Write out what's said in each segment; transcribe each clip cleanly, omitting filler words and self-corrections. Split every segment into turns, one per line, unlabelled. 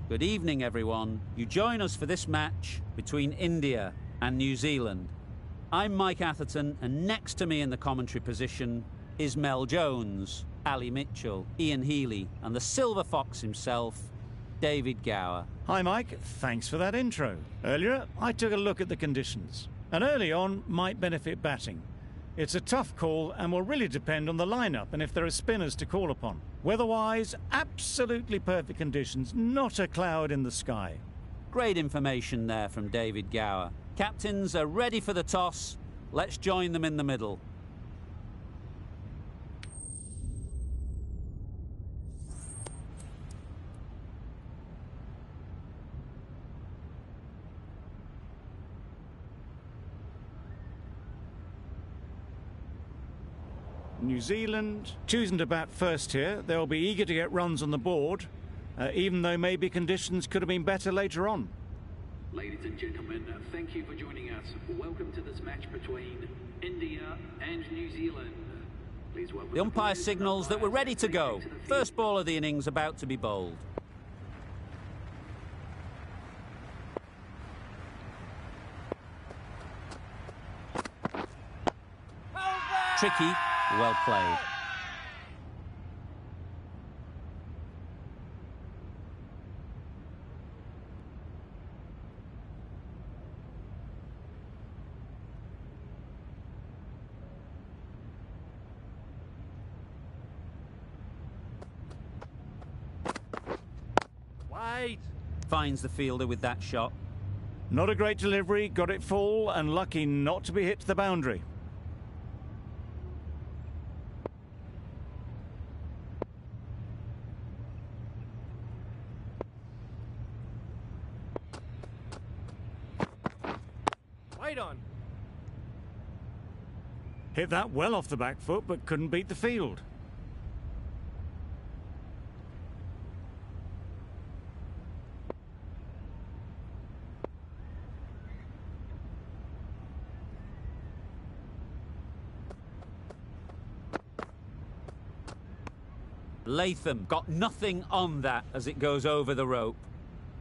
Good evening, everyone. You join us for this match between India and New Zealand. I'm Mike Atherton, and next to me in the commentary position is Mel Jones, Ali Mitchell, Ian Healy, and the Silver Fox himself, David Gower.
Hi Mike, thanks for that intro. Earlier, I took a look at the conditions. And early on might benefit batting. It's a tough call and will really depend on the lineup and if there are spinners to call upon. Weather-wise, absolutely perfect conditions, not a cloud in the sky.
Great information there from David Gower. Captains are ready for the toss. Let's join them in the middle.
New Zealand choosing to bat first here. They'll be eager to get runs on the board, even though maybe conditions could have been better later on.
Ladies and gentlemen, thank you for joining us. Welcome to this match between India and New Zealand. Please welcome
the umpire signals that we're ready to go. First ball of the innings about to be bowled. Tricky. Well played.
Wait!
Finds the fielder with that shot.
Not a great delivery, got it full and lucky not to be hit to the boundary.
On.
Hit that well off the back foot, but couldn't beat the field.
Latham got nothing on that as it goes over the rope.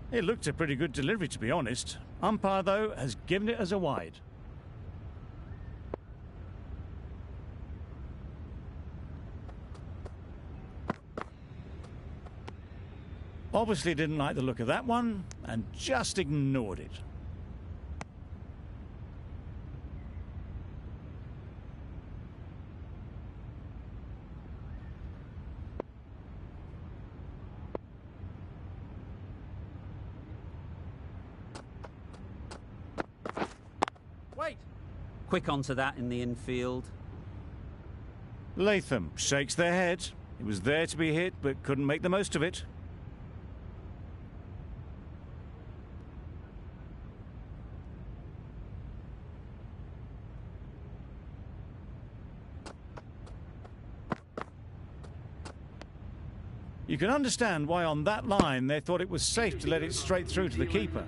It looked a pretty good delivery, to be honest. Umpire, though, has given it as a wide. Obviously didn't like the look of that one and just ignored it.
Quick onto that in the infield.
Latham shakes their head. It was there to be hit, but couldn't make the most of it. You can understand why on that line they thought it was safe to let it straight through to the keeper.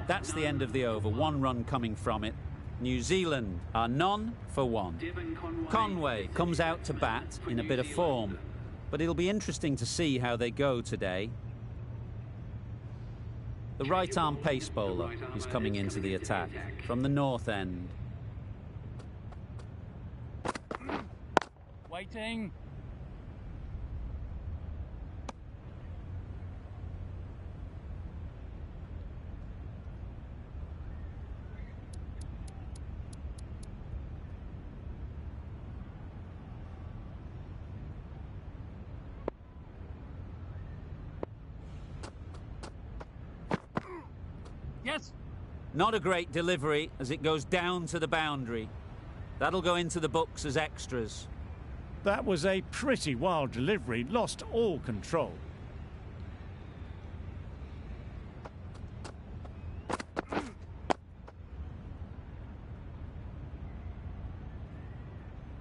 That's the end of the over. One run coming from it. New Zealand are none for one. Conway comes out to bat in a bit of form, but it'll be interesting to see how they go today. The right-arm pace bowler is coming into the attack from the north end.
Waiting. Yes.
Not a great delivery as it goes down to the boundary. That'll go into the books as extras.
That was a pretty wild delivery, lost all control.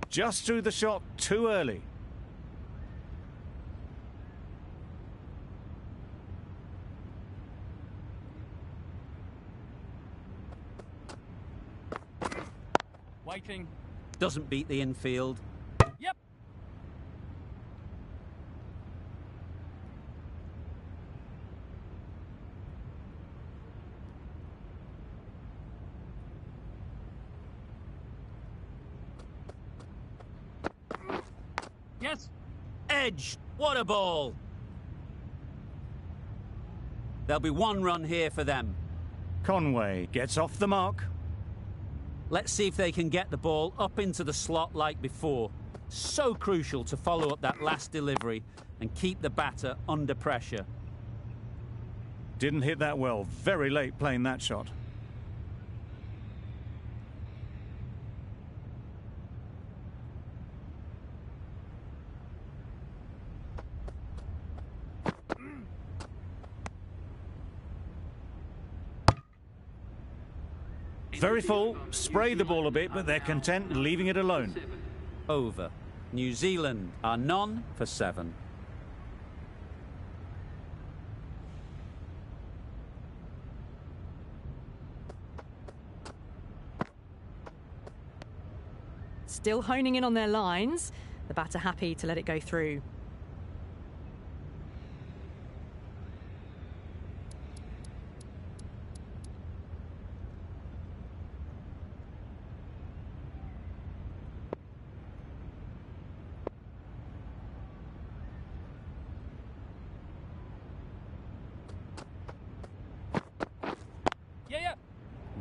Just threw the shot too early.
Waiting.
Doesn't beat the infield.
Yep.
edge. What a ball. There'll be one run here for them.
Conway gets off the mark.
Let's see if they can get the ball up into the slot like before. So crucial to follow up that last delivery and keep the batter under pressure.
Didn't hit that well. Very late playing that shot. Very full, spray the ball a bit, but they're content leaving it alone.
Over. New Zealand are none for 7.
Still honing in on their lines. The batter happy to let it go through.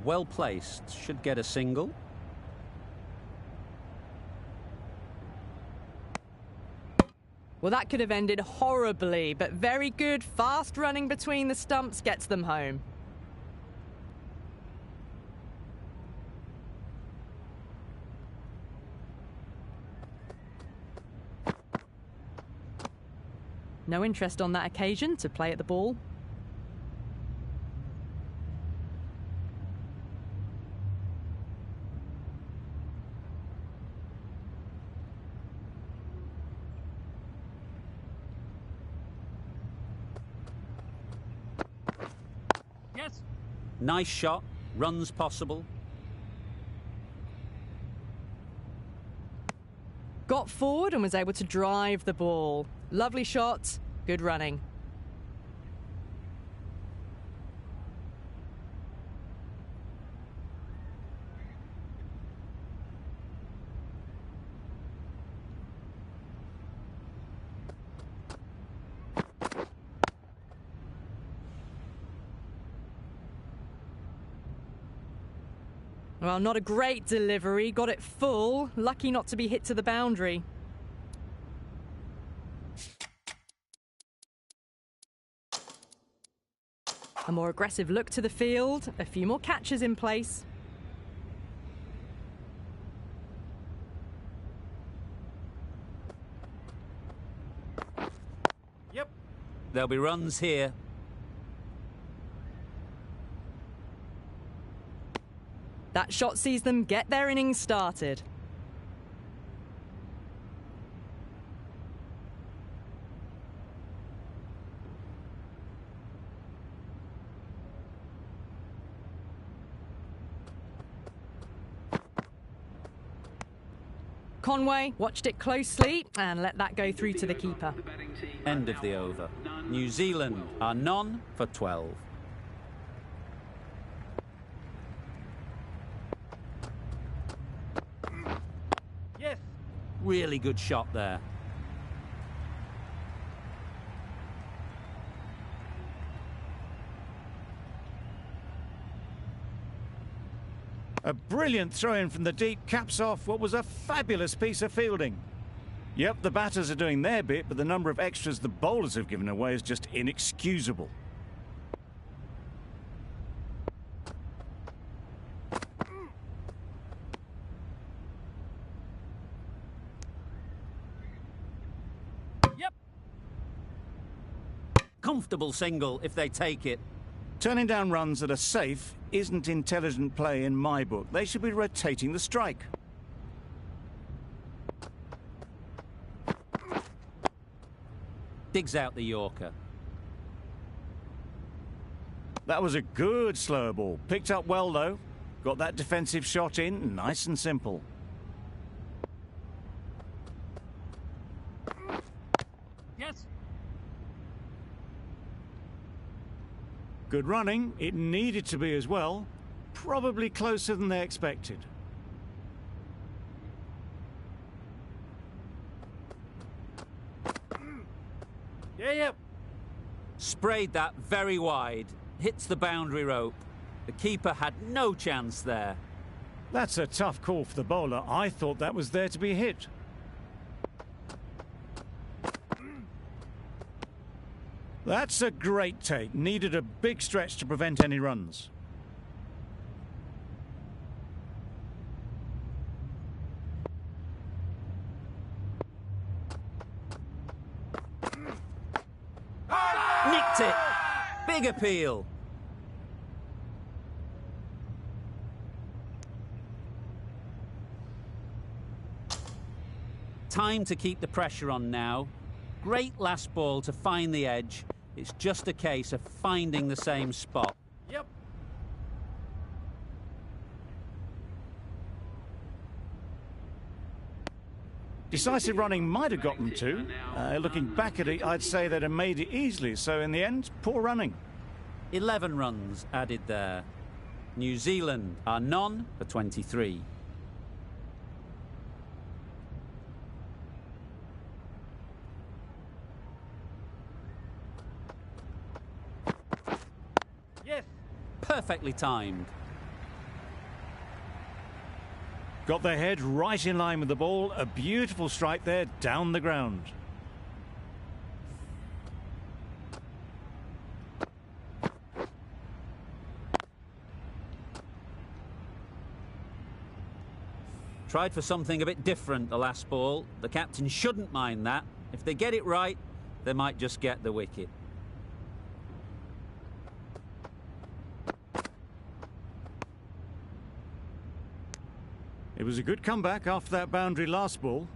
Well placed. Should get a single.
Well, that could have ended horribly, but very good. Fast running between the stumps gets them home. No interest on that occasion to play at the ball.
Nice shot. Runs possible.
Got forward and was able to drive the ball. Lovely shot. Good running. Well, not a great delivery. Got it full. Lucky not to be hit to the boundary. A more aggressive look to the field. A few more catches in place.
Yep. There'll be runs here.
That shot sees them get their innings started. Conway watched it closely and let that go through to the keeper.
End of the over. New Zealand are none for 12. Really good shot there.
A brilliant throw-in from the deep caps off what was a fabulous piece of fielding. Yep, the batters are doing their bit, but the number of extras the bowlers have given away is just inexcusable.
Comfortable single if they take it.
Turning down runs that are safe isn't intelligent play in my book. They should be rotating the strike.
Digs out the Yorker.
That was a good slower ball. Picked up well, though. Got that defensive shot in, nice and simple.
Yes.
Good running. It needed to be as well. Probably closer than they expected.
Sprayed that very wide. Hits the boundary rope. The keeper had no chance there.
That's a tough call for the bowler. I thought that was there to be hit. That's a great take. Needed a big stretch to prevent any runs.
Nicked it. Big appeal. Time to keep the pressure on now. Great last ball to find the edge. It's just a case of finding the same spot.
Yep.
Decisive running might have got them two. Looking back at it, I'd say they'd have made it easily. So in the end, poor running.
11 runs added there. New Zealand are none for 23.
Yes.
Perfectly timed.
Got their head right in line with the ball. A beautiful strike there down the ground.
Tried for something a bit different the last ball. The captain shouldn't mind that. If they get it right, they might just get the wicket.
It was a good comeback after that boundary last ball.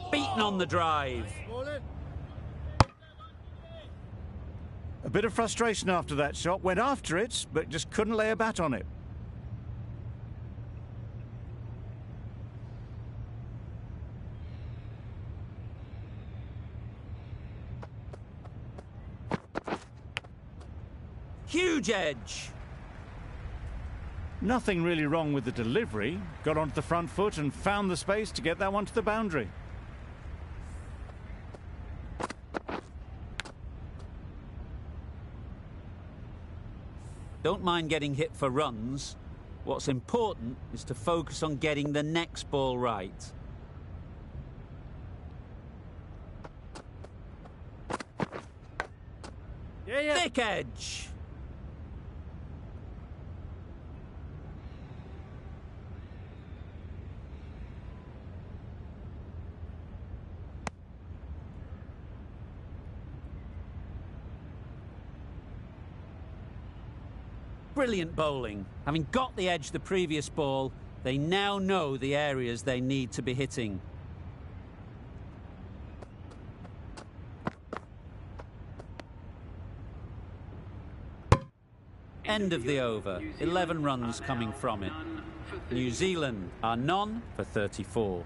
Beaten on the drive.
A bit of frustration after that shot. Went after it, but just couldn't lay a bat on it.
Huge edge.
Nothing really wrong with the delivery. Got onto the front foot and found the space to get that one to the boundary.
Don't mind getting hit for runs. What's important is to focus on getting the next ball right. Thick edge. Brilliant bowling. Having got the edge the previous ball, they now know the areas they need to be hitting. End of the over. 11 runs coming from it. New Zealand are none for 34.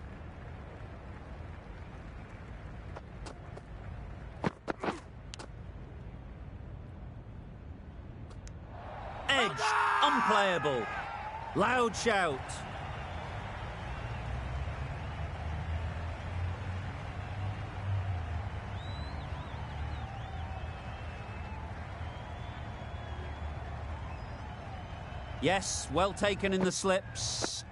Edge, unplayable. Loud shout. Yes, well taken in the slips.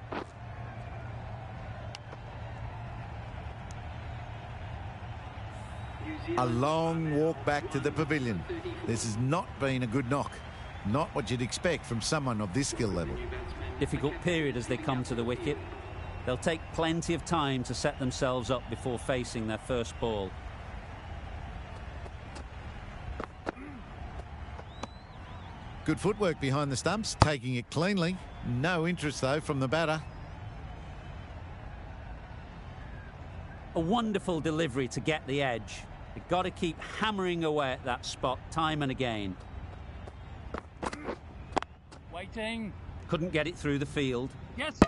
A long walk back to the pavilion. This has not been a good knock. Not what you'd expect from someone of this skill level.
Difficult period as they come to the wicket. They'll take plenty of time to set themselves up before facing their first ball.
Good footwork behind the stumps, taking it cleanly. No interest, though, from the batter.
A wonderful delivery to get the edge. They've got to keep hammering away at that spot time and again.
Waiting.
Couldn't get it through the field.
Yes.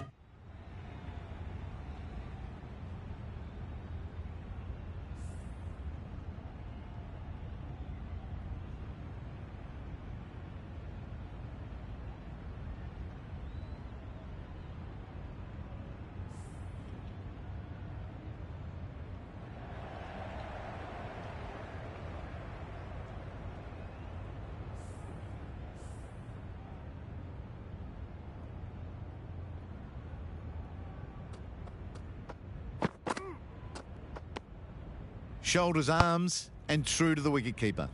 Shoulders, arms, and true to the wicketkeeper.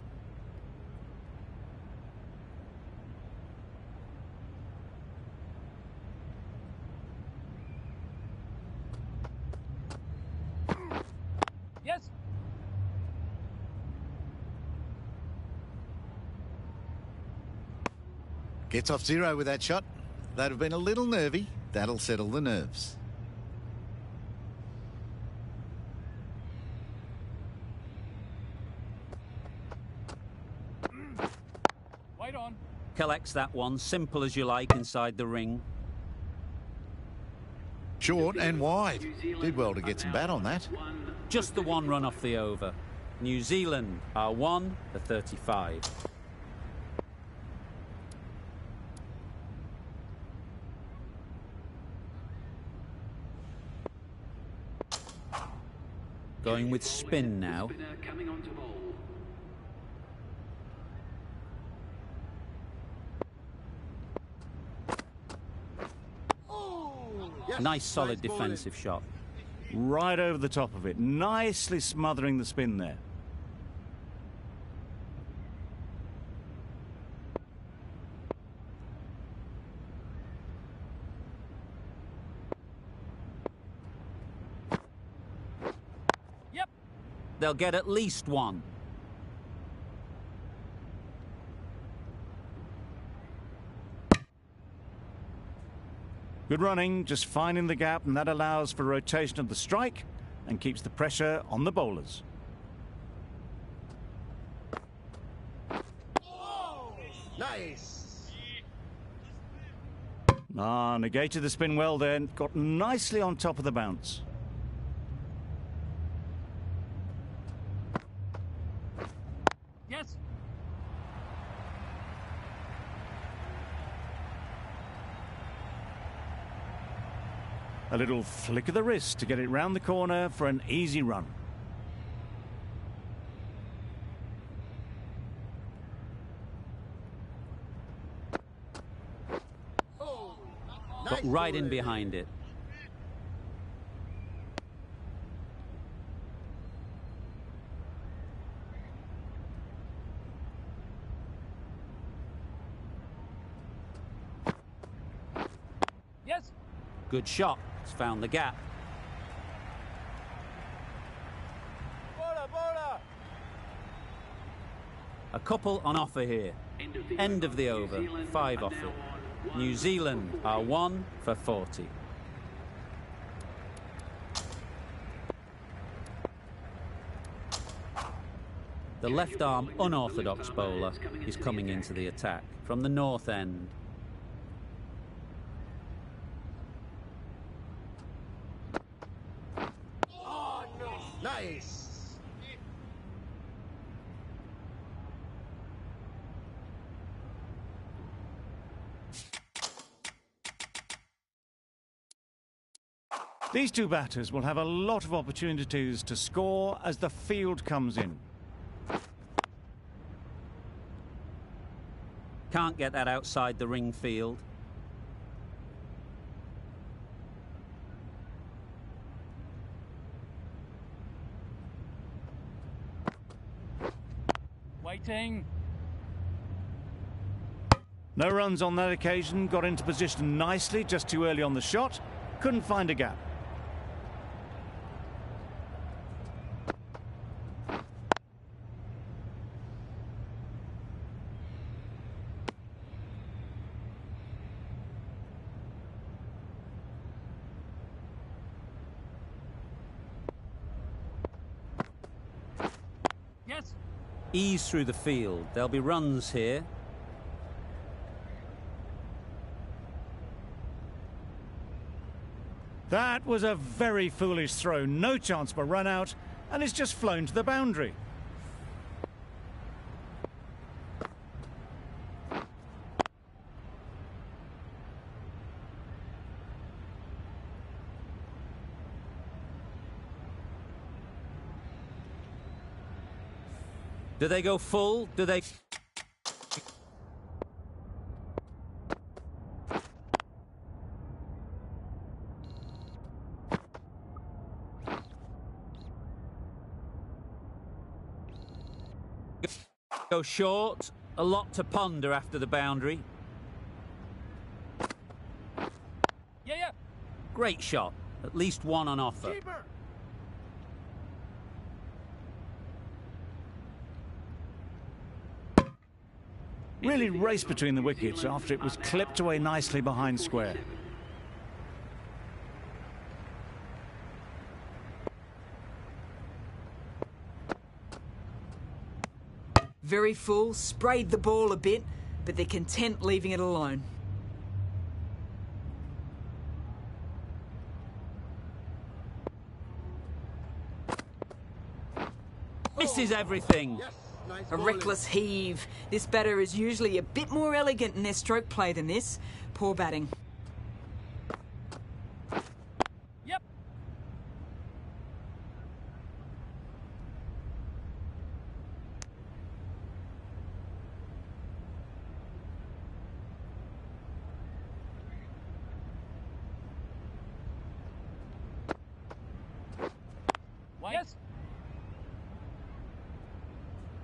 Yes.
Gets off zero with that shot. They'd have been a little nervy. That'll settle the nerves.
Wait on.
Collects that one, simple as you like, inside the ring.
Short and wide. Did well to get some bat on that.
Just the one run off the over. New Zealand are 1 for 35. Going with spin now.
Coming on to bowl.
Nice solid defensive shot.
Right over the top of it, nicely smothering the spin there.
Yep.
They'll get at least one.
Good running, just finding the gap, and that allows for rotation of the strike and keeps the pressure on the bowlers.
Nice.
Negated the spin well then, got nicely on top of the bounce.
Yes.
A little flick of the wrist to get it round the corner for an easy run.
Got right in behind it.
Yes.
Good shot. It's found the gap. A couple on offer here. End of the over. 5 off it. New Zealand are 1 for 40. The left-arm unorthodox bowler is coming into the attack from the north end.
Nice.
These two batters will have a lot of opportunities to score as the field comes in.
Can't get that outside the ring field.
Waiting.
No runs on that occasion, got into position nicely, just too early on the shot, couldn't find a gap.
Yes.
Ease through the field. There'll be runs here.
That was a very foolish throw, no chance for run out, and it's just flown to the boundary.
Do they go full? Do they... Go short. A lot to ponder after the boundary.
Yeah.
Great shot. At least one on offer.
Really raced between the wickets after it was clipped away nicely behind square.
Very full, sprayed the ball a bit, but they're content leaving it alone.
Misses everything.
A reckless heave. This batter is usually a bit more elegant in their stroke play than this. Poor batting.
Yep. Yes.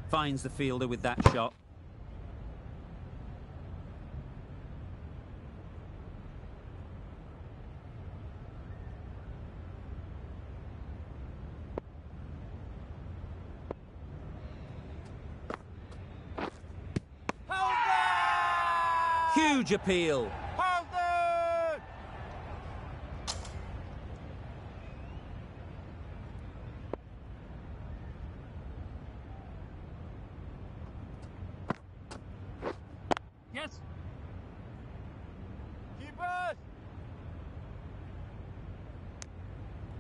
Finds the fielder with that shot. Huge appeal.
Yes.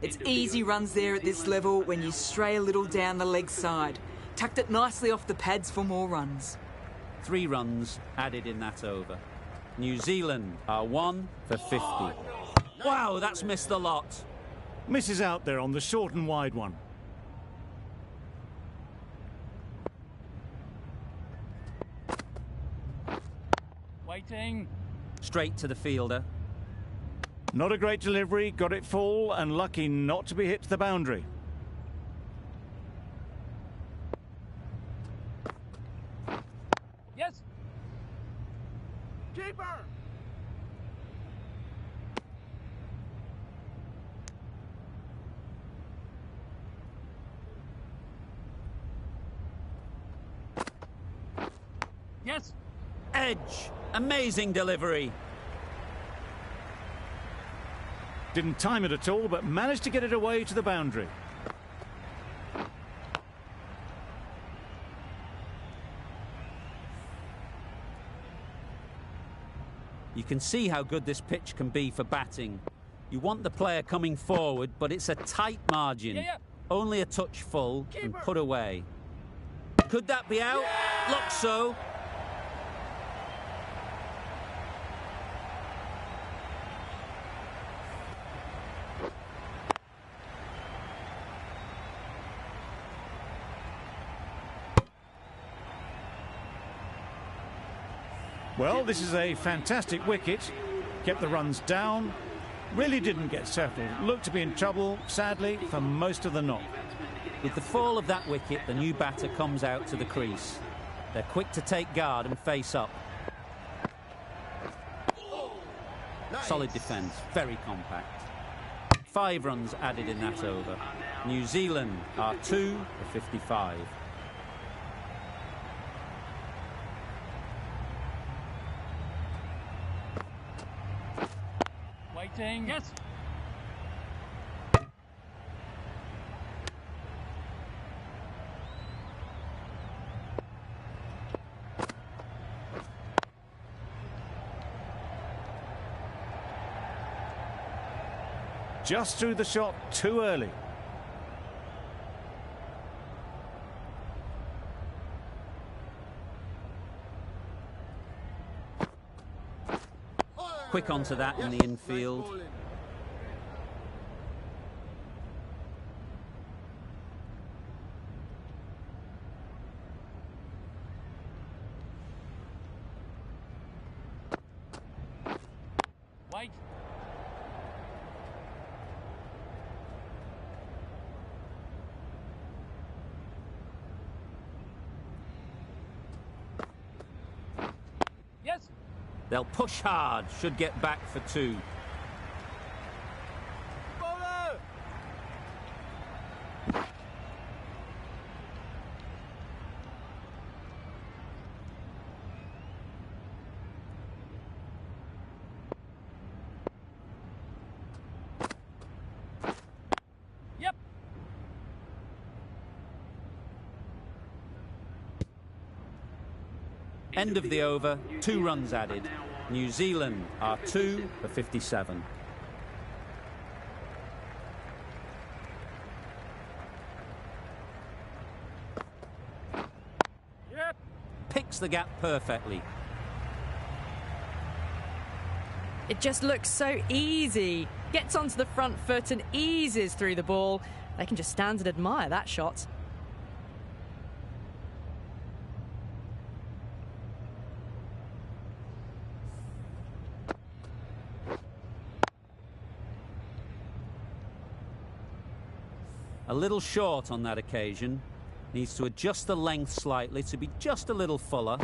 It's easy runs there at this level when you stray a little down the leg side. Tucked it nicely off the pads for more runs.
3 runs added in that over. New Zealand are 1 for 50. Wow, that's missed the lot.
Misses out there on the short and wide one.
Waiting.
Straight to the fielder.
Not a great delivery, got it full and lucky not to be hit to the boundary.
Yes.
Keeper!
Yes.
Edge. Amazing delivery.
Didn't time it at all, but managed to get it away to the boundary.
You can see how good this pitch can be for batting. You want the player coming forward, but it's a tight margin.
Yeah.
Only a touch full and put away. Could that be out? Looks so.
Well, this is a fantastic wicket. Kept the runs down. Really didn't get settled. Looked to be in trouble, sadly, for most of the knock.
With the fall of that wicket, the new batter comes out to the crease. They're quick to take guard and face up. Solid defence, very compact. 5 runs added in that over. New Zealand are 2 for 55.
Waiting. Yes.
Just threw the shot too early.
Quick onto that in the infield.
Wait.
They'll push hard, should get back for 2.
Yep.
End of the over, 2 runs added. New Zealand are 2 for 57.
Yep.
Picks the gap perfectly.
It just looks so easy. Gets onto the front foot and eases through the ball. They can just stand and admire that shot.
A little short on that occasion. Needs to adjust the length slightly to be just a little fuller.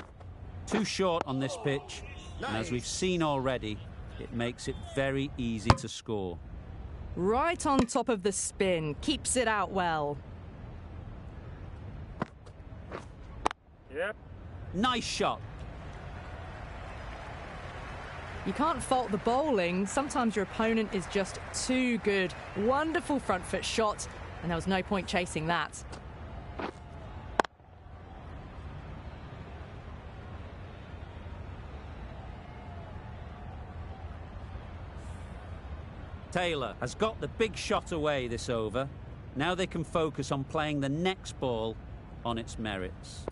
Too short on this pitch. And as we've seen already, it makes it very easy to score.
Right on top of the spin. Keeps it out well.
Yep.
Nice shot.
You can't fault the bowling. Sometimes your opponent is just too good. Wonderful front foot shot, and there was no point chasing that.
Taylor has got the big shot away this over. Now they can focus on playing the next ball on its merits.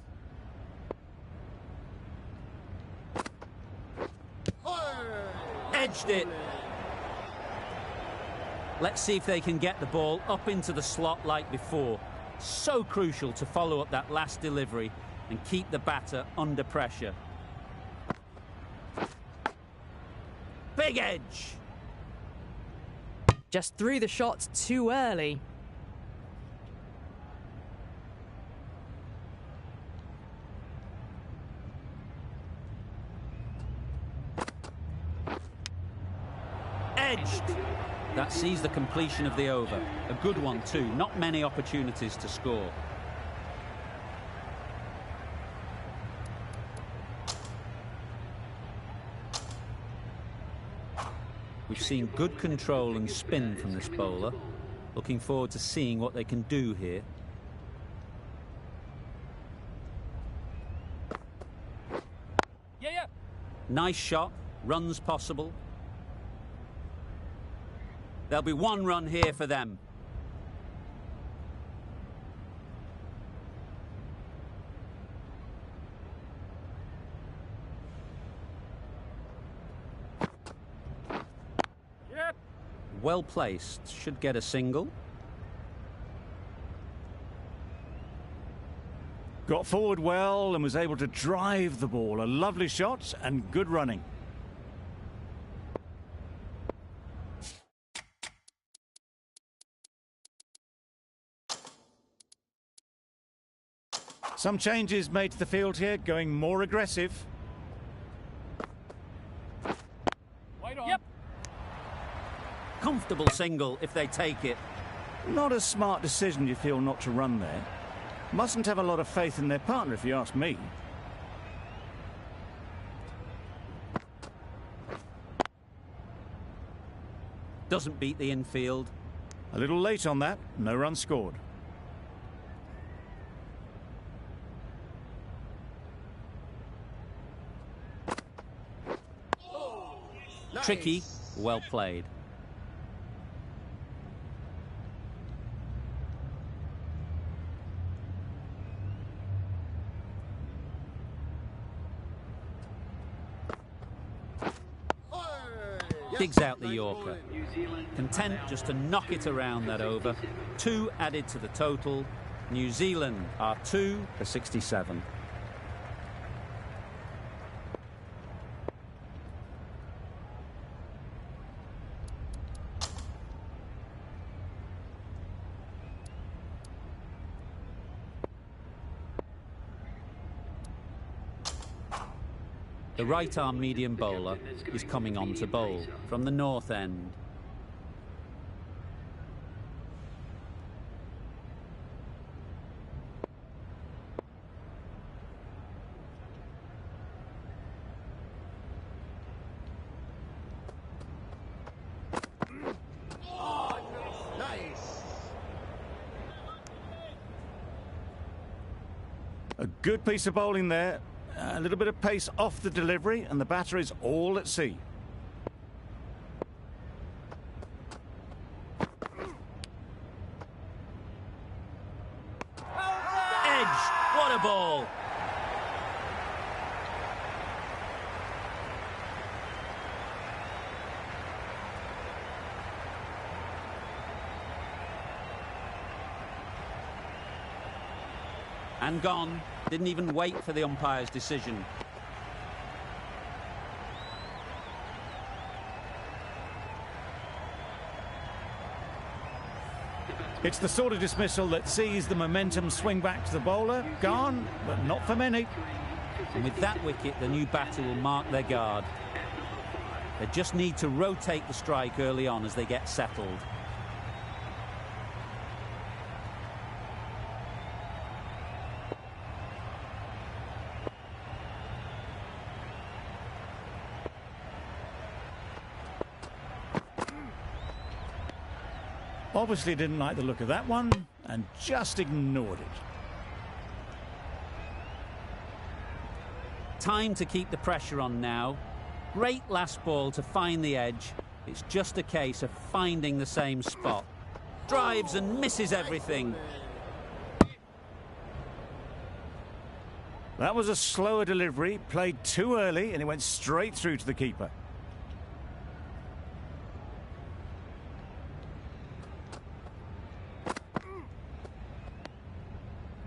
Edged it. Let's see if they can get the ball up into the slot like before. So crucial to follow up that last delivery and keep the batter under pressure. Big edge.
Just threw the shot too early.
Edged. That sees the completion of the over. A good one too. Not many opportunities to score. We've seen good control and spin from this bowler. Looking forward to seeing what they can do here.
Yeah.
Nice shot. Runs possible. There'll be 1 run here for them.
Yep.
Well placed. Should get a single.
Got forward well and was able to drive the ball. A lovely shot and good running. Some changes made to the field here, going more aggressive.
Wait on. Yep.
Comfortable single if they take it.
Not a smart decision, you feel, not to run there. Mustn't have a lot of faith in their partner, if you ask me.
Doesn't beat the infield.
A little late on that, no run scored.
Tricky, well played. Digs out the Yorker. Content just to knock it around that over. 2 added to the total. New Zealand are 2 for 67. The right-arm medium bowler is coming on to bowl from the north end.
A good piece of bowling there. A little bit of pace off the delivery, and the batter is all at sea.
Edge! What a ball! And gone. Didn't even wait for the umpire's decision.
It's the sort of dismissal that sees the momentum swing back to the bowler. Gone, but not for many.
And with that wicket, the new batter will mark their guard. They just need to rotate the strike early on as they get settled.
Obviously didn't like the look of that one and just ignored it.
Time to keep the pressure on now. Great last ball to find the edge. It's just a case of finding the same spot. Drives and misses everything.
That was a slower delivery, played too early, and it went straight through to the keeper.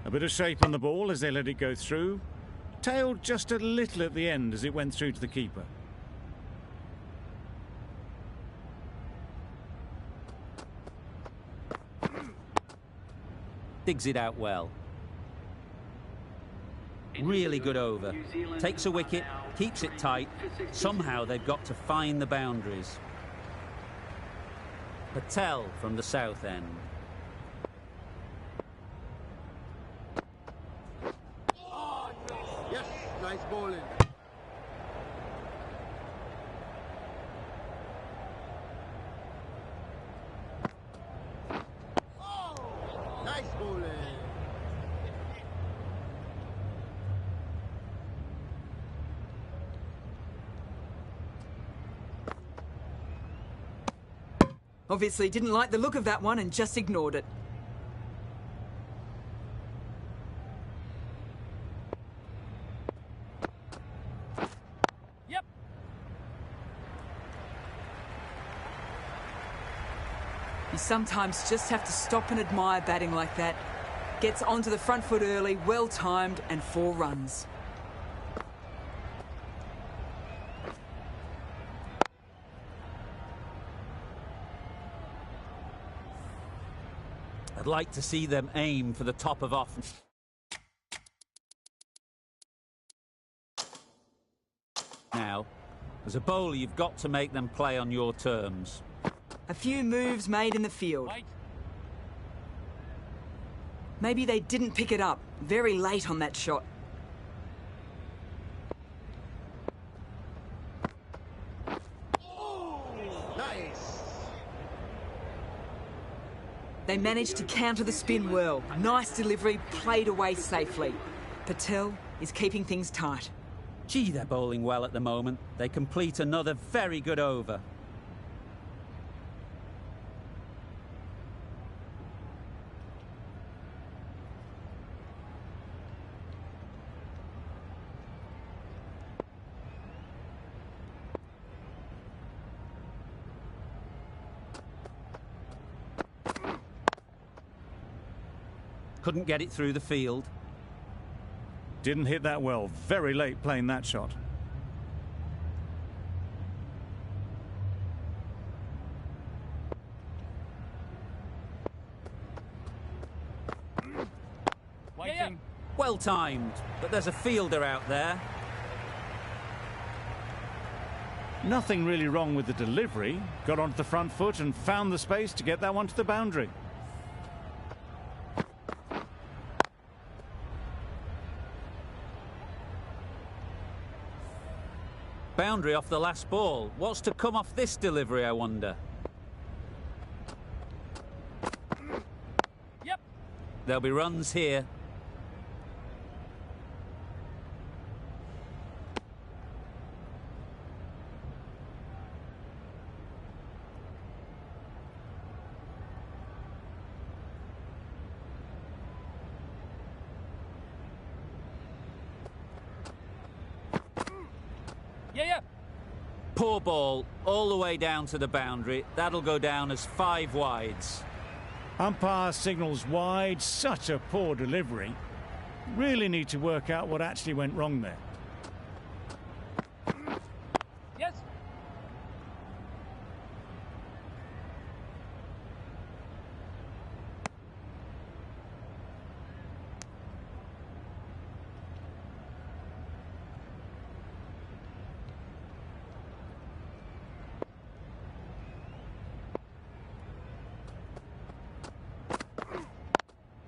A bit of shape on the ball as they let it go through. Tailed just a little at the end as it went through to the keeper.
Digs it out well. Really good over. Takes a wicket, keeps it tight. Somehow they've got to find the boundaries. Patel from the south end.
Yes, nice bowling. Nice bowling.
Obviously didn't like the look of that one and just ignored it.
Yep.
You sometimes just have to stop and admire batting like that. Gets onto the front foot early, well timed, and 4 runs.
I'd like to see them aim for the top of off. Now, as a bowler, you've got to make them play on your terms.
A few moves made in the field.
Wait.
Maybe they didn't pick it up. Very late on that shot.
Nice.
They managed to counter the spin well. Nice delivery, played away safely. Patel is keeping things tight.
Gee, they're bowling well at the moment. They complete another very good over. Couldn't get it through the field.
Didn't hit that well. Very late playing that shot.
Waiting.
Well timed, but there's a fielder out there.
Nothing really wrong with the delivery. Got onto the front foot and found the space to get that one to the boundary.
Boundary off the last ball. What's to come off this delivery, I wonder?
Yep.
There'll be runs here.
Yeah.
Poor ball, all the way down to the boundary. That'll go down as 5 wides.
Umpire signals wide. Such a poor delivery. Really need to work out what actually went wrong there.
Yes.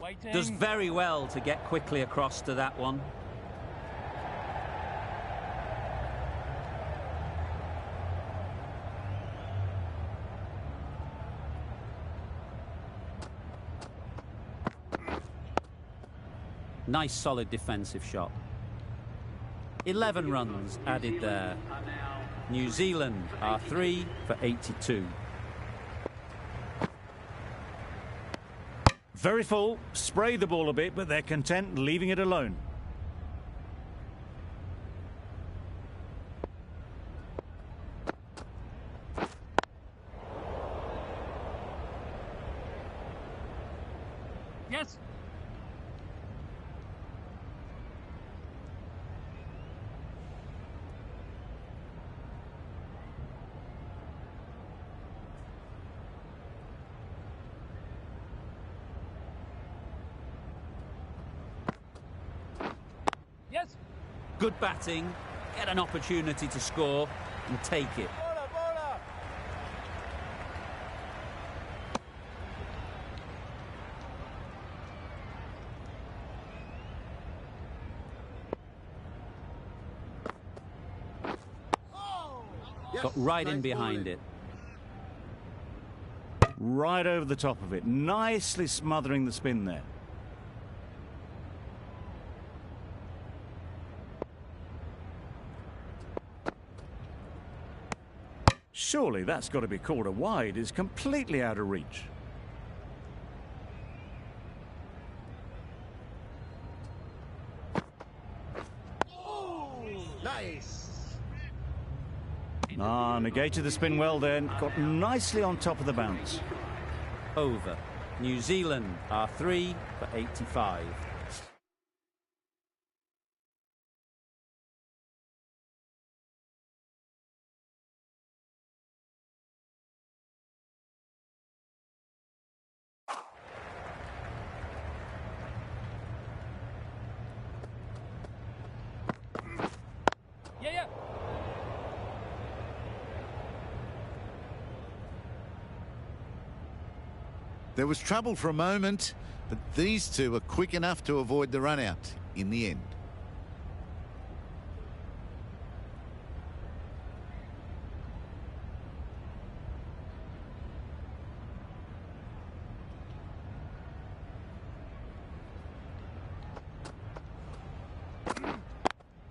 Waiting.
Does very well to get quickly across to that one. Nice solid defensive shot. 11 runs added there. New Zealand are 3 for 82.
Very full. Spray the ball a bit, but they're content leaving it alone.
Yes. Yes.
Good batting, get an opportunity to score and take it.
Yes,
Got right in
nice
behind
bowling.
it.
Right over the top of it. Nicely smothering the spin there. Surely that's got to be called a wide. It's completely out of reach.
Nice.
Negated the spin well then. Got nicely on top of the bounce.
Over. New Zealand are 3 for 85.
Yeah.
There was trouble for a moment, but these two were quick enough to avoid the run out in the end.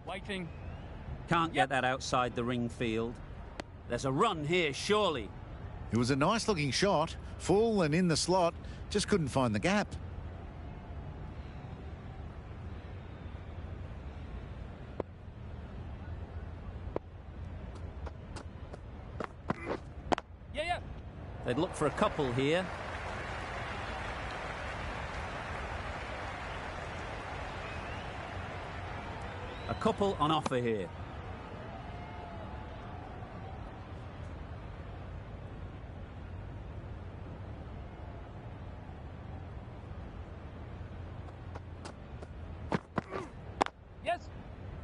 Waiting.
Can't get that outside the ring field. There's a run here, surely.
It was a nice looking shot, full and in the slot, just couldn't find the gap.
Yeah.
They'd look for a couple here. A couple on offer here.
Yes.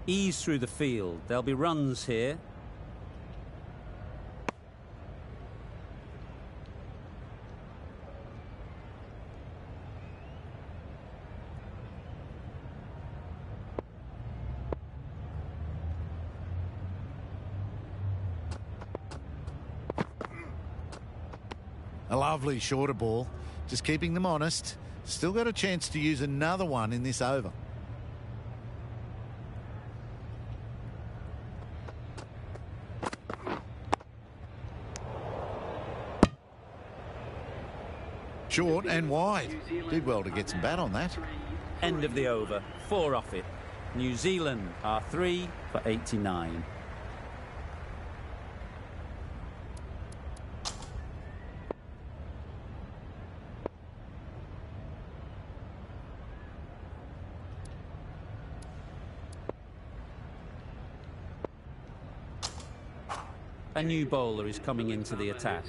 Ease through the field. There'll be runs here.
A lovely shorter ball. Just keeping them honest. Still got a chance to use another one in this over. Short and wide. Did well to get some bat on that.
End of the over. 4 off it. New Zealand are 3 for 89. A new bowler is coming into the attack.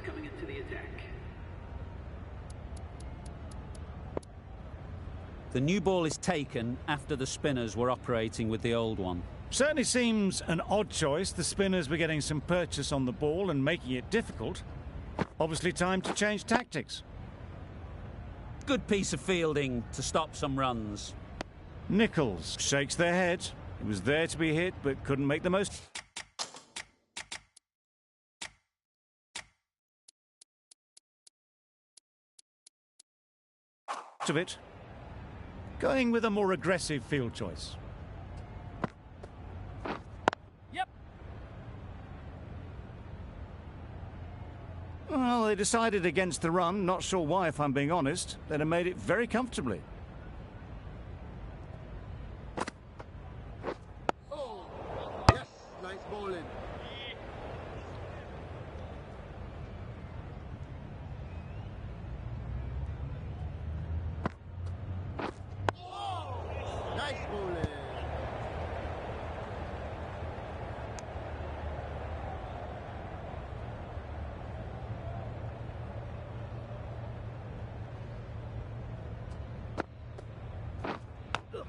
The new ball is taken after the spinners were operating with the old one.
Certainly seems an odd choice. The spinners were getting some purchase on the ball and making it difficult. Obviously time to change tactics.
Good piece of fielding to stop some runs.
Nichols shakes their head. It was there to be hit, but couldn't make the most of it. Going with a more aggressive field choice.
Yep.
Well, they decided against the run. Not sure why, if I'm being honest. They'd have made it very comfortably.
Oh, yes, nice bowling. Nice bowling.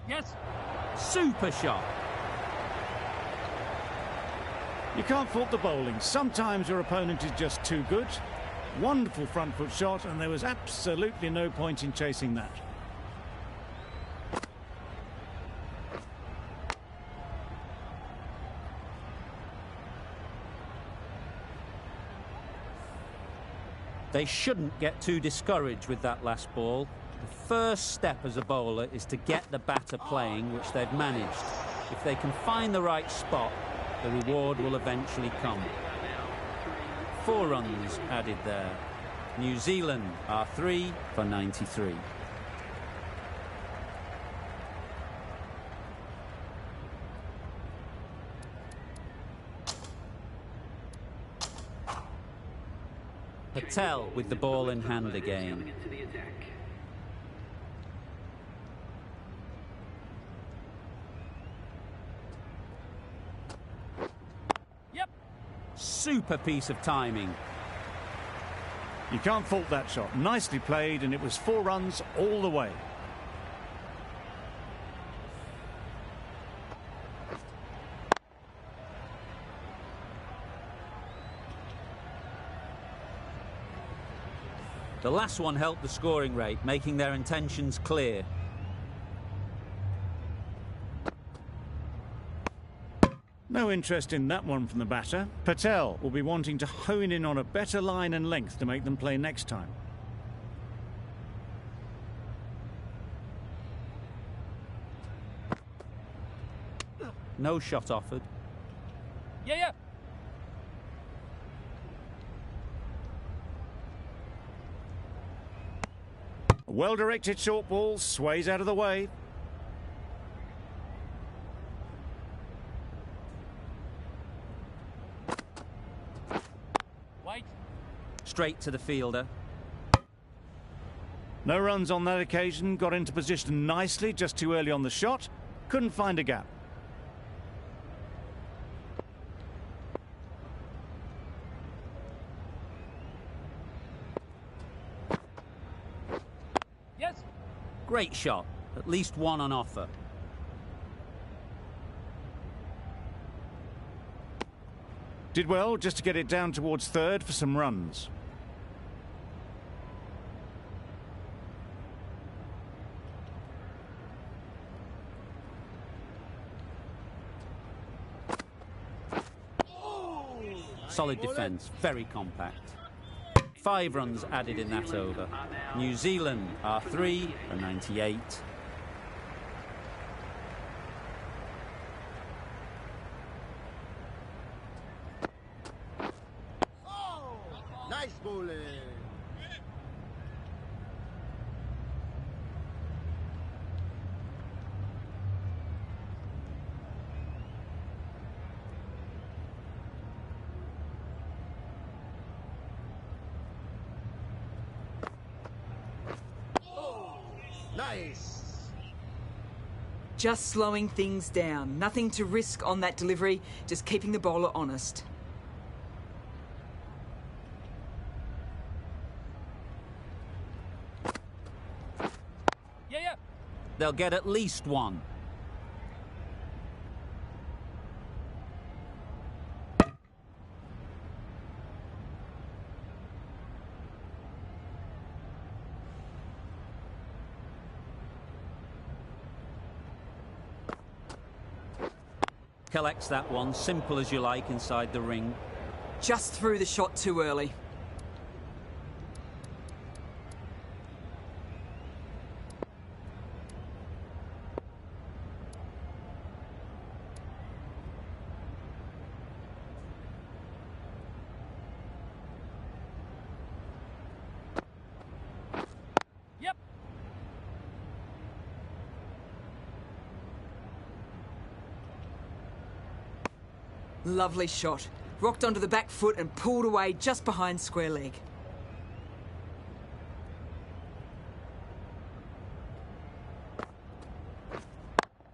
Yes.
Super shot.
You can't fault the bowling. Sometimes your opponent is just too good. Wonderful front foot shot, and there was absolutely no point in chasing that.
They shouldn't get too discouraged with that last ball. The first step as a bowler is to get the batter playing, which they've managed. If they can find the right spot, the reward will eventually come. 4 runs added there. New Zealand are 3 for 93. Patel with the ball in hand again.
Yep.
Super piece of timing.
You can't fault that shot. Nicely played, and it was 4 runs all the way.
The last one helped the scoring rate, making their intentions clear.
No interest in that one from the batter. Patel will be wanting to hone in on a better line and length to make them play next time.
No shot offered.
Yeah, yeah.
A well-directed short ball sways out of the way.
Wait.
Straight to the fielder.
No runs on that occasion. Got into position nicely, just too early on the shot. Couldn't find a gap.
Yes.
Great shot. At least one on offer.
Did well just to get it down towards third for some runs.
Solid defence, very compact. 5 runs added in that over. New Zealand are 3 for 98.
Oh, nice bowling. Nice.
Just slowing things down. Nothing to risk on that delivery, just keeping the bowler honest.
Yeah, yeah.
They'll get at least 1. Collects that one, simple as you like, inside the ring.
Just threw the shot too early.
Yep.
Lovely shot. Rocked onto the back foot and pulled away just behind square leg.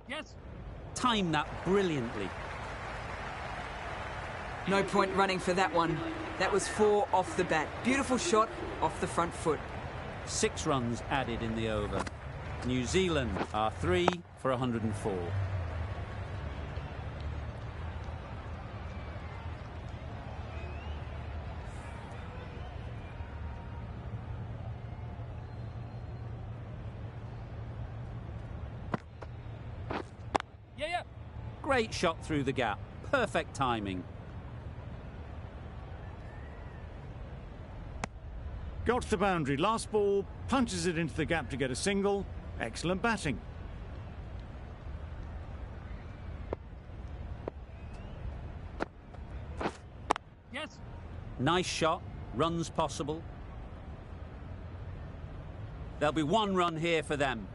Yes.
Timed that brilliantly.
No point running for that one. That was 4 off the bat. Beautiful shot off the front foot.
6 runs added in the over. New Zealand are 3 for 104.
Yeah, yeah.
Great shot through the gap. Perfect timing.
Got to the boundary. Last ball, punches it into the gap to get a single. Excellent batting.
Yes.
Nice shot. Runs possible. There'll be 1 run here for them.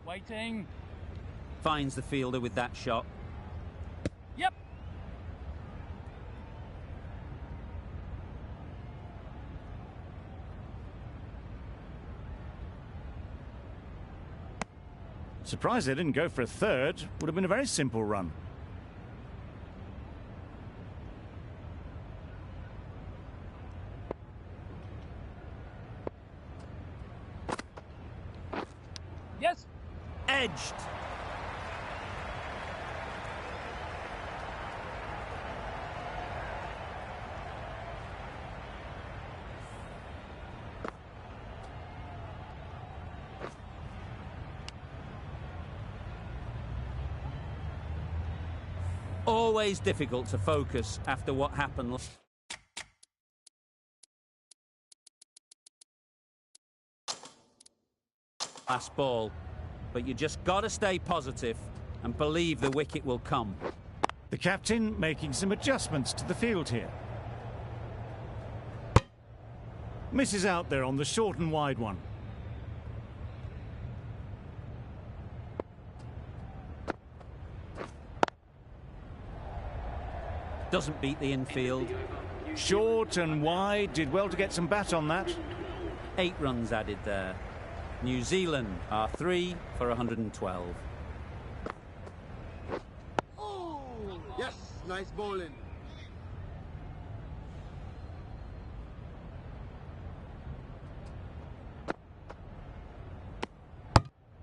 Waiting.
Finds the fielder with that shot.
Yep.
Surprised they didn't go for a third. Would have been a very simple run.
Yes.
Edged. Always difficult to focus after what happened last ball. But you just got to stay positive and believe the wicket will come.
The captain making some adjustments to the field here. Misses out there on the short and wide one.
Doesn't beat the infield.
Short and wide, did well to get some bat on that.
8 runs added there. New Zealand are 3 for 112.
Oh, yes, nice bowling.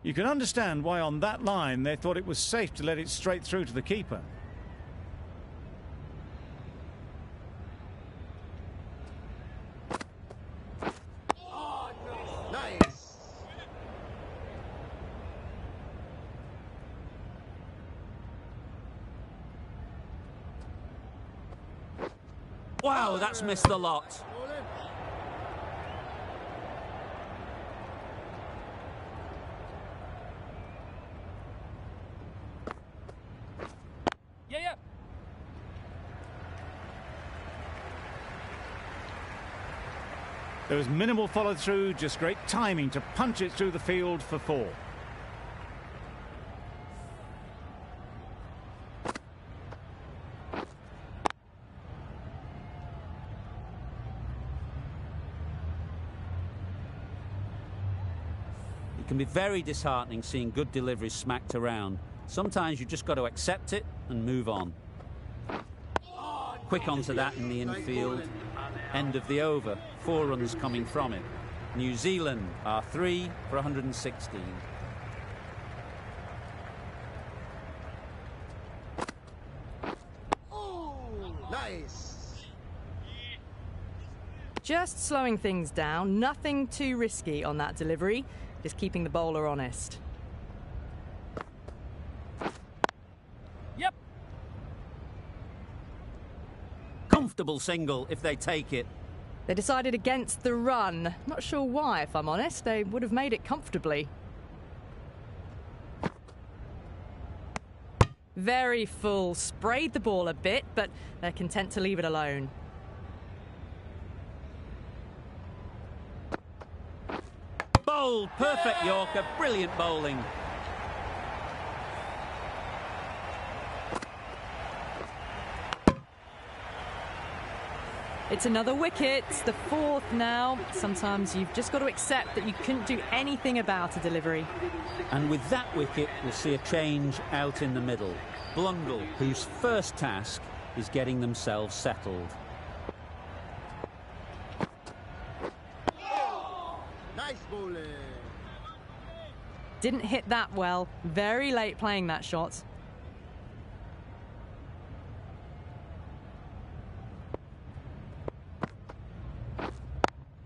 You can understand why on that line they thought it was safe to let it straight through to the keeper.
Nice.
Wow, that's missed the lot.
Bowling.
Yeah, yeah.
There was minimal follow-through, just great timing to punch it through the field for 4.
It can be very disheartening seeing good deliveries smacked around. Sometimes you just got to accept it and move on. Quick onto that in the infield. End of the over. 4 runs coming from it. New Zealand are 3 for 116.
Nice.
Just slowing things down, nothing too risky on that delivery, just keeping the bowler honest.
Yep.
Comfortable single if they take it.
They decided against the run. Not sure why, if I'm honest. They would have made it comfortably. Very full. Sprayed the ball a bit, but they're content to leave it alone.
Bowled, perfect Yorker, brilliant bowling.
It's another wicket, the 4th now. Sometimes you've just got to accept that you couldn't do anything about a delivery.
And with that wicket, we'll see a change out in the middle. Blundell, whose first task is getting themselves settled.
Nice bowling.
Didn't hit that well. Very late playing that shot.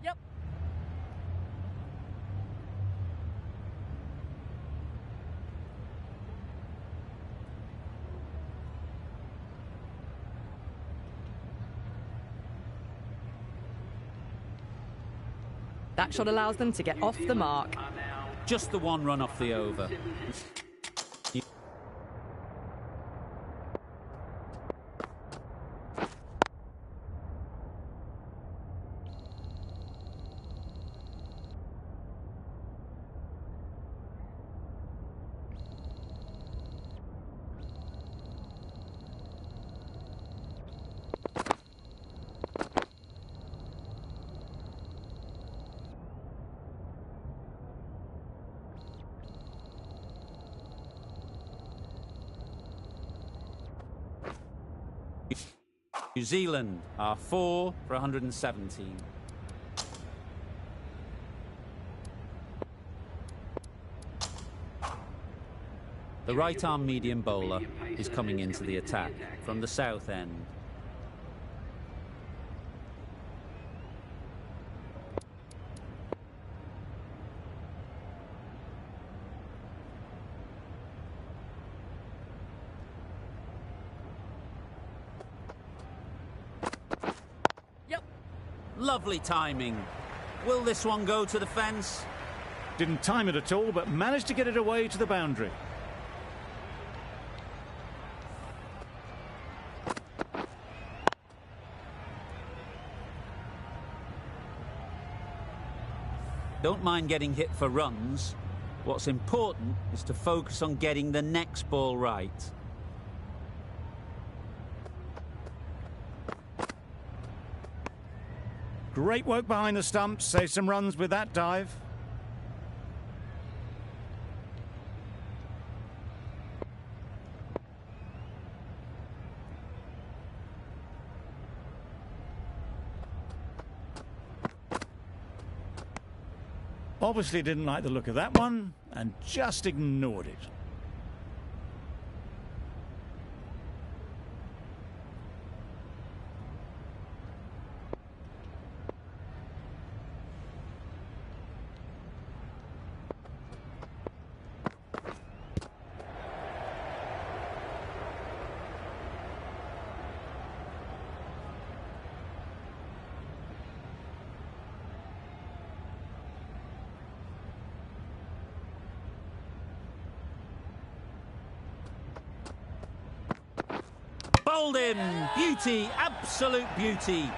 Yep.
That shot allows them to get off the mark.
Just the 1 run off the over. New Zealand are 4 for 117. The right-arm medium bowler is coming into the attack from the south end. Lovely timing. Will this one go to the fence?
Didn't time it at all, but managed to get it away to the boundary.
Don't mind getting hit for runs. What's important is to focus on getting the next ball right.
Great work behind the stumps, saved some runs with that dive. Obviously didn't like the look of that one and just ignored it.
Bowled him. Beauty, absolute beauty.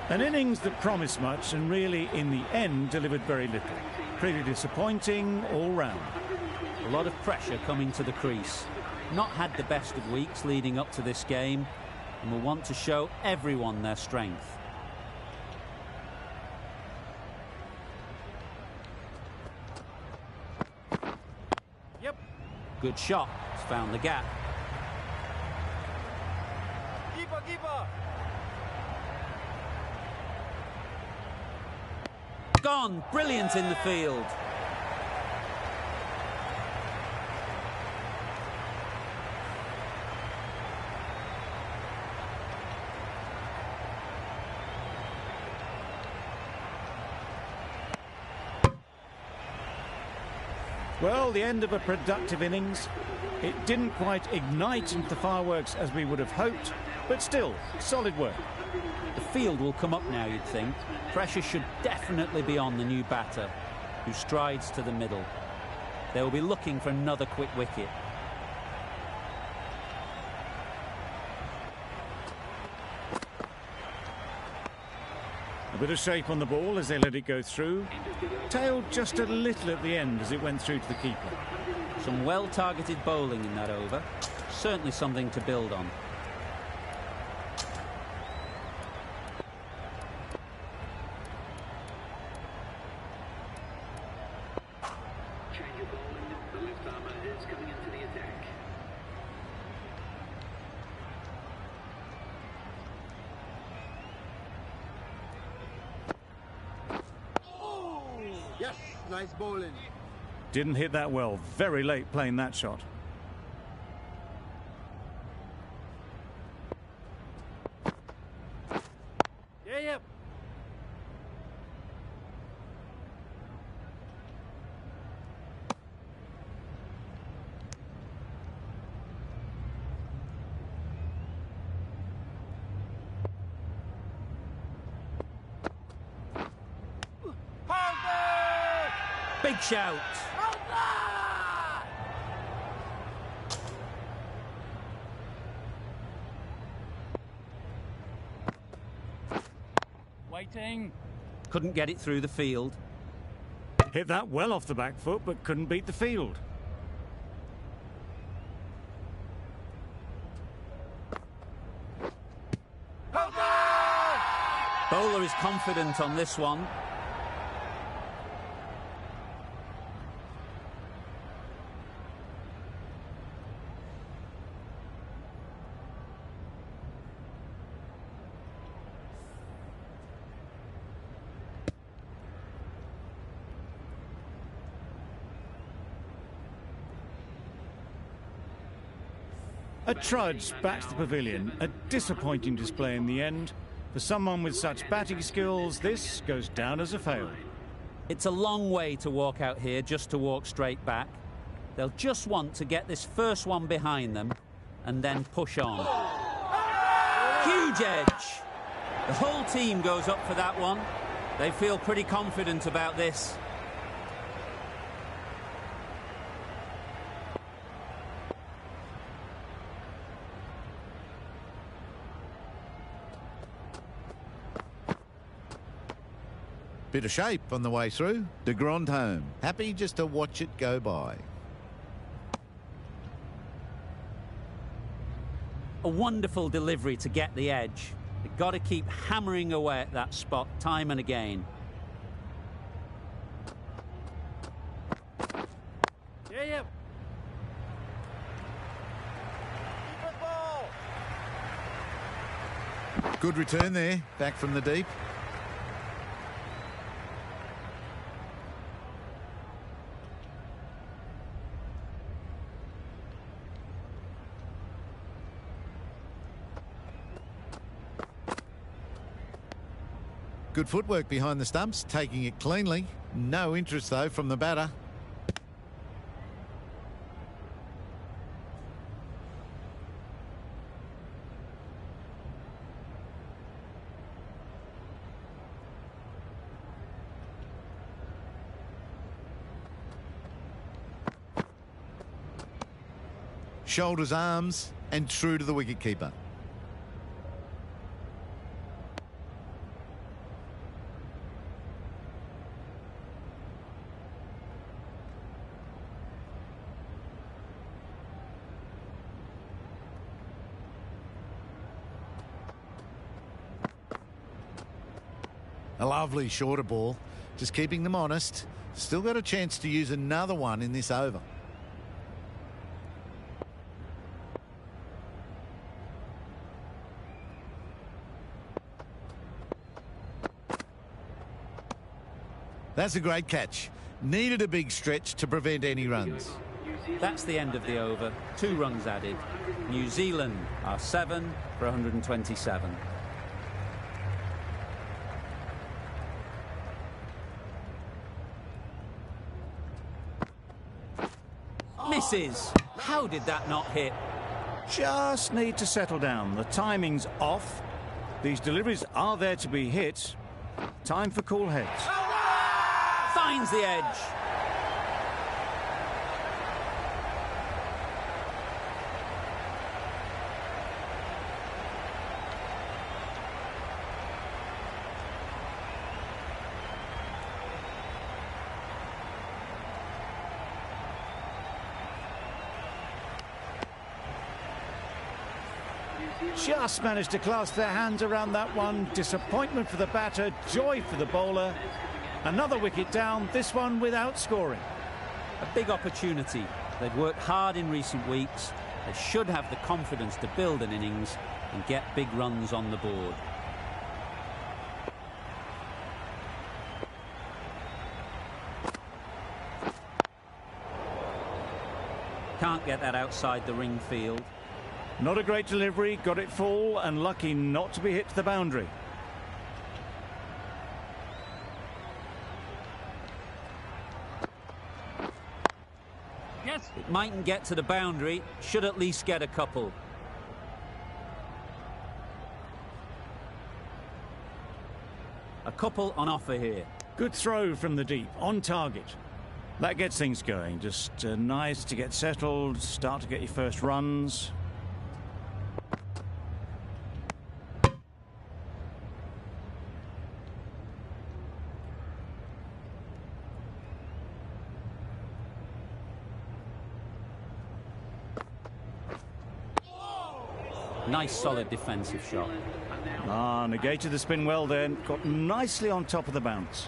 An innings that promised much and really, in the end, delivered very little. Pretty disappointing all round.
A lot of pressure coming to the crease. Not had the best of weeks leading up to this game and will want to show everyone their strength.
Yep.
Good shot. He's found the gap.
Keeper, keeper.
Gone. Brilliant in the field.
Well, the end of a productive innings. It didn't quite ignite into the fireworks as we would have hoped, but still, solid work.
The field will come up now, you'd think. Pressure should definitely be on the new batter, who strides to the middle. They will be looking for another quick wicket.
A bit of shape on the ball as they let it go through. Tailed just a little at the end as it went through to the keeper.
Some well-targeted bowling in that over. Certainly something to build on.
Change of bowling. The left armour is coming into the attack.
Yes, nice bowling.
Didn't hit that well. Very late playing that shot.
Yeah, yeah.
Big shout.
Waiting.
Couldn't get it through the field.
Hit that well off the back foot, but couldn't beat the field.
Bowler is confident on this one.
A trudge back to the pavilion. A disappointing display in the end. For someone with such batting skills, this goes down as a fail.
It's a long way to walk out here just to walk straight back. They'll just want to get this first one behind them and then push on. Huge edge. The whole team goes up for that one. They feel pretty confident about this.
Bit of shape on the way through. De Grand home. Happy just to watch it go by.
A wonderful delivery to get the edge. They've got to keep hammering away at that spot time and again.
Yeah, yeah.
Good return there, back from the deep. Good footwork behind the stumps, taking it cleanly. No interest, though, from the batter. shoulders, arms, and true to the wicketkeeper. A lovely shorter ball, just keeping them honest. Still got a chance to use another one in this over. That's a great catch. Needed a big stretch to prevent any runs.
That's the end of the over. 2 runs added. New Zealand are 7 for 127. Misses. How did that not hit?
Just need to settle down. The timing's off. These deliveries are there to be hit. Time for cool heads.
Finds the edge.
Just managed to clasp their hands around that one. Disappointment for the batter, joy for the bowler. Another wicket down, this one without scoring.
A big opportunity. They've worked hard in recent weeks. They should have the confidence to build an innings and get big runs on the board. Can't get that outside the ring field.
Not a great delivery, got it full and lucky not to be hit to the boundary.
Yes.
It mightn't get to the boundary, should at least get a couple. A couple on offer here.
Good throw from the deep, on target. That gets things going, just nice to get settled, start to get your first runs.
Nice solid defensive shot.
Negated the spin well then, got nicely on top of the bounce.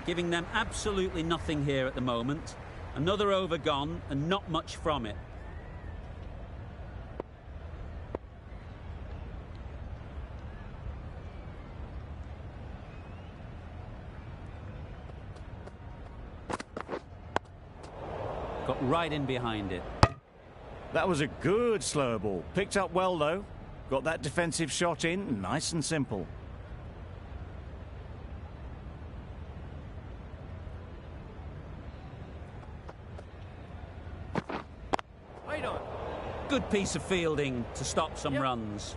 Giving them absolutely nothing here at the moment. Another over gone and not much from it. Got right in behind it.
That was a good slower ball. Picked up well though. Got that defensive shot in, nice and simple.
Right on.
Good piece of fielding to stop some
Yep.
runs.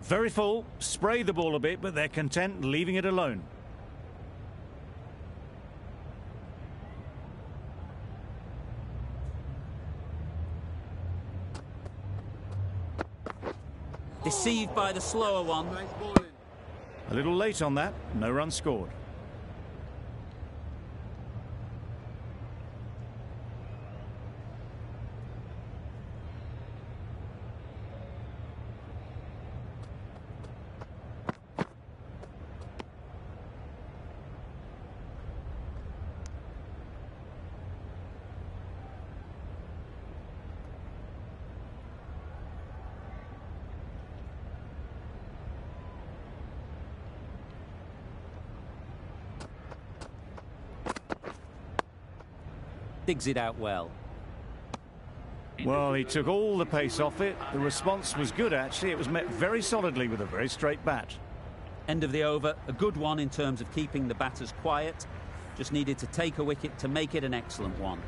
Very full, spray the ball a bit, but they're content leaving it alone.
Deceived by the slower one.
Nice bowling.
A little late on that, no run scored.
Digs it out well.
Well, he took all the pace off it. The response was good, actually. It was met very solidly with a very straight bat.
End of the over, a good one in terms of keeping the batters quiet. Just needed to take a wicket to make it an excellent one.